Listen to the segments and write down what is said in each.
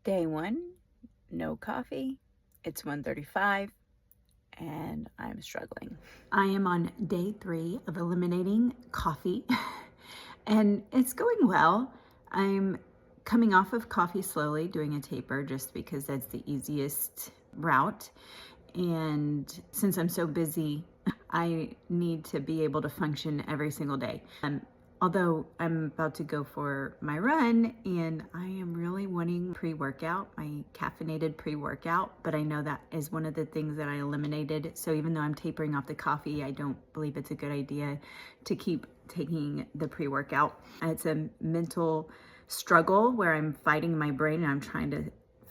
Day one, no coffee. It's 1:35 and I'm struggling. I am on day 3 of eliminating coffee and it's going well. I'm coming off of coffee slowly, doing a taper just because that's the easiest route. And since I'm so busy, I need to be able to function every single day. Although I'm about to go for my run and I am really wanting pre-workout, my caffeinated pre-workout, but I know that is one of the things that I eliminated. So even though I'm tapering off the coffee, I don't believe it's a good idea to keep taking the pre-workout. It's a mental struggle where I'm fighting my brain and I'm trying to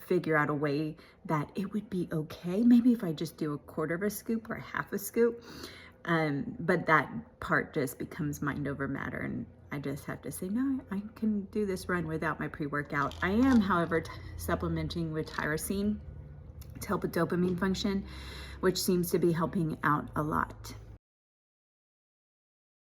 figure out a way that it would be okay. Maybe if I just do a quarter of a scoop or half a scoop. But that part just becomes mind over matter, and I just have to say, no, I can do this run without my pre-workout. I am, however, supplementing with tyrosine to help with dopamine function, which seems to be helping out a lot.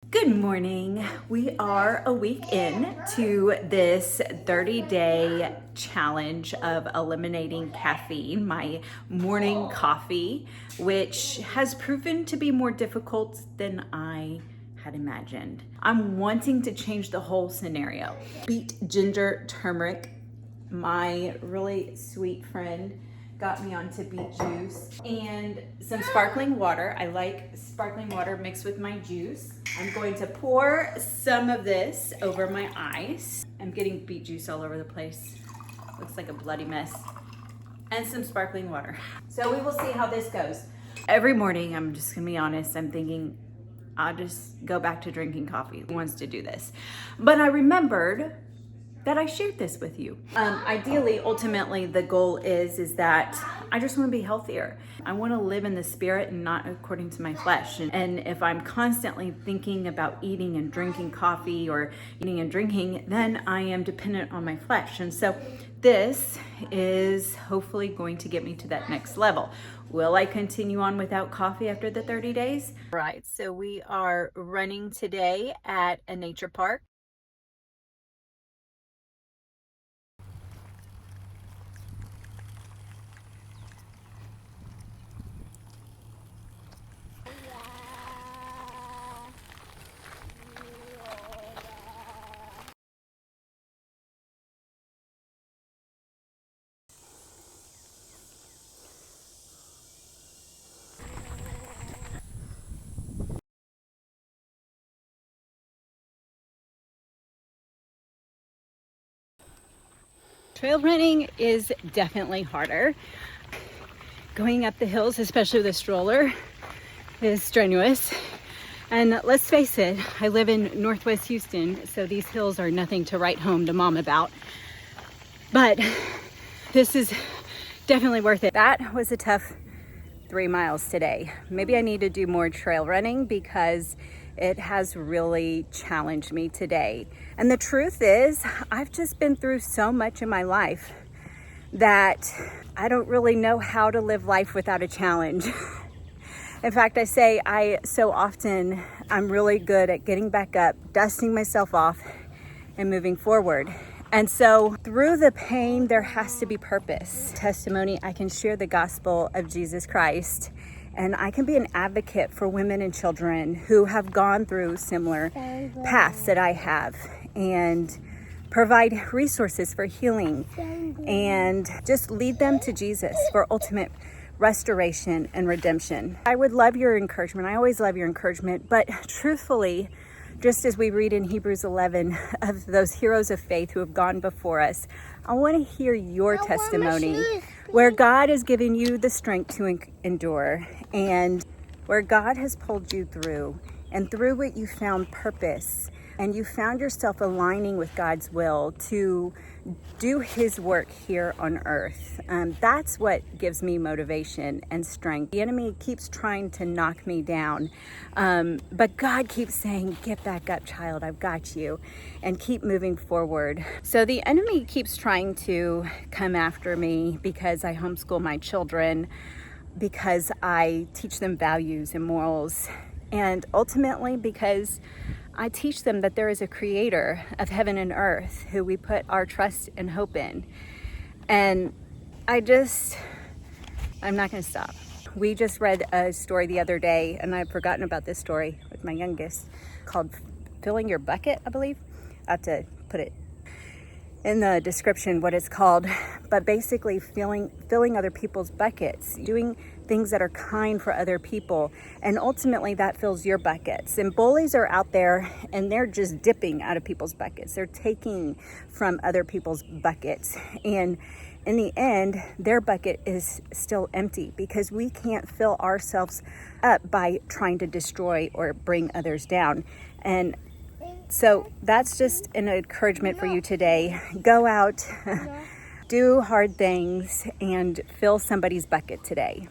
Good morning. We are a week in to this 30-day challenge of eliminating caffeine, my morning coffee, which has proven to be more difficult than I had imagined. I'm wanting to change the whole scenario. Beet, ginger, turmeric. My really sweet friend got me onto beet juice and some sparkling water. I like sparkling water mixed with my juice. I'm going to pour some of this over my eyes. I'm getting beet juice all over the place. Looks like a bloody mess. And some sparkling water. So we will see how this goes. Every morning, I'm just gonna be honest, I'm thinking, I'll just go back to drinking coffee. Who wants to do this? But I remembered that I shared this with you. Ideally, ultimately, the goal is that I just want to be healthier. I want to live in the spirit and not according to my flesh. And if I'm constantly thinking about eating and drinking coffee or eating and drinking, then I am dependent on my flesh. And so this is hopefully going to get me to that next level. Will I continue on without coffee after the 30 days? Right, so we are running today at a nature park. Trail running is definitely harder. Going up the hills, especially with a stroller, is strenuous. And let's face it, I live in Northwest Houston, so these hills are nothing to write home to mom about. But this is definitely worth it. That was a tough 3 miles today. Maybe I need to do more trail running because it has really challenged me today. And the truth is, I've just been through so much in my life that I don't really know how to live life without a challenge. In fact, I say I'm really good at getting back up, dusting myself off, and moving forward. And so through the pain, there has to be purpose. Testimony, I can share the gospel of Jesus Christ, and I can be an advocate for women and children who have gone through similar paths that I have, and provide resources for healing and just lead them to Jesus for ultimate restoration and redemption. I would love your encouragement. I always love your encouragement, but truthfully, just as we read in Hebrews 11 of those heroes of faith who have gone before us, I want to hear your testimony where God has given you the strength to endure and where God has pulled you through, and through it you found purpose and you found yourself aligning with God's will to do his work here on earth. That's what gives me motivation and strength. The enemy keeps trying to knock me down, but God keeps saying, get back up, child, I've got you, and keep moving forward. So the enemy keeps trying to come after me because I homeschool my children, because I teach them values and morals, and ultimately because I teach them that there is a creator of heaven and earth who we put our trust and hope in. And I'm not going to stop. We just read a story the other day, and I've forgotten about this story with my youngest, called Filling Your Bucket, I believe. I have to put it in the description what it's called, but basically filling other people's buckets, doing things that are kind for other people, and ultimately that fills your buckets. And bullies are out there and they're just dipping out of people's buckets. They're taking from other people's buckets, and in the end their bucket is still empty because we can't fill ourselves up by trying to destroy or bring others down. And so that's just an encouragement for you today. Go out, do hard things, and fill somebody's bucket today.